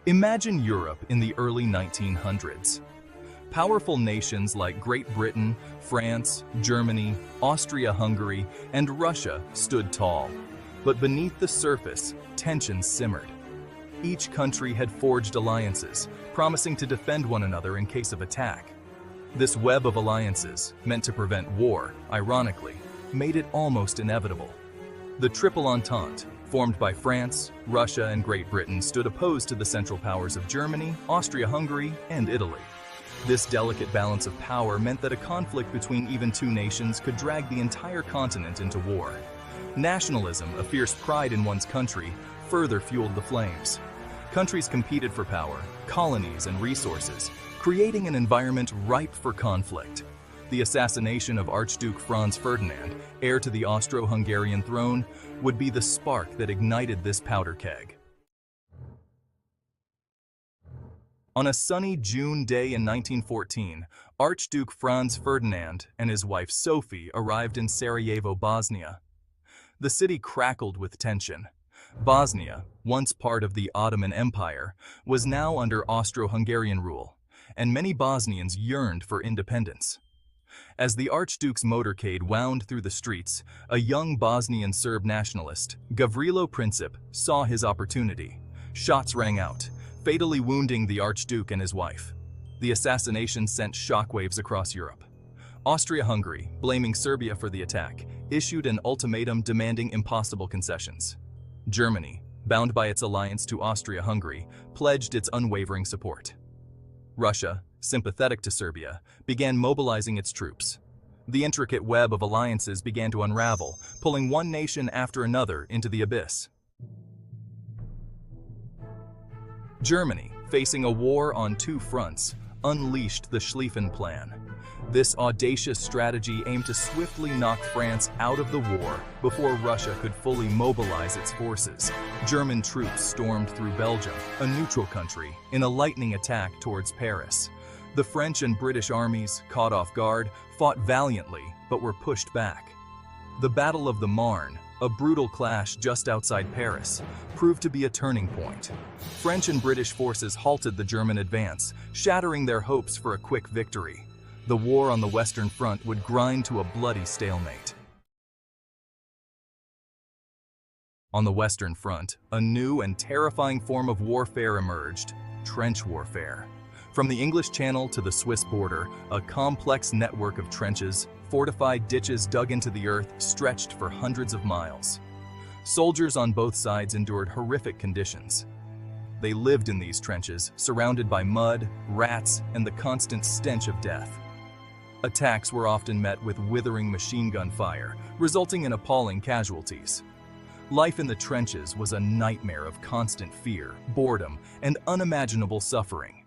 Imagine Europe in the early 1900s. Powerful nations like Great Britain, France, Germany, Austria-Hungary, and Russia stood tall. But beneath the surface, tensions simmered. Each country had forged alliances, promising to defend one another in case of attack. This web of alliances, meant to prevent war, ironically, made it almost inevitable. The Triple Entente, formed by France, Russia, and Great Britain, stood opposed to the Central Powers of Germany, Austria-Hungary, and Italy. This delicate balance of power meant that a conflict between even two nations could drag the entire continent into war. Nationalism, a fierce pride in one's country, further fueled the flames. Countries competed for power, colonies, and resources, creating an environment ripe for conflict. The assassination of Archduke Franz Ferdinand, heir to the Austro-Hungarian throne, would be the spark that ignited this powder keg. On a sunny June day in 1914, Archduke Franz Ferdinand and his wife Sophie arrived in Sarajevo, Bosnia. The city crackled with tension. Bosnia, once part of the Ottoman Empire, was now under Austro-Hungarian rule, and many Bosnians yearned for independence. As the Archduke's motorcade wound through the streets, a young Bosnian Serb nationalist, Gavrilo Princip, saw his opportunity. Shots rang out, fatally wounding the Archduke and his wife. The assassination sent shockwaves across Europe. Austria-Hungary, blaming Serbia for the attack, issued an ultimatum demanding impossible concessions. Germany, bound by its alliance to Austria-Hungary, pledged its unwavering support. Russia, sympathetic to Serbia, began mobilizing its troops. The intricate web of alliances began to unravel, pulling one nation after another into the abyss. Germany, facing a war on two fronts, unleashed the Schlieffen Plan. This audacious strategy aimed to swiftly knock France out of the war before Russia could fully mobilize its forces. German troops stormed through Belgium, a neutral country, in a lightning attack towards Paris. The French and British armies, caught off guard, fought valiantly but were pushed back. The Battle of the Marne, a brutal clash just outside Paris, proved to be a turning point. French and British forces halted the German advance, shattering their hopes for a quick victory. The war on the Western Front would grind to a bloody stalemate. On the Western Front, a new and terrifying form of warfare emerged: trench warfare. From the English Channel to the Swiss border, a complex network of trenches, fortified ditches dug into the earth, stretched for hundreds of miles. Soldiers on both sides endured horrific conditions. They lived in these trenches, surrounded by mud, rats, and the constant stench of death. Attacks were often met with withering machine gun fire, resulting in appalling casualties. Life in the trenches was a nightmare of constant fear, boredom, and unimaginable suffering.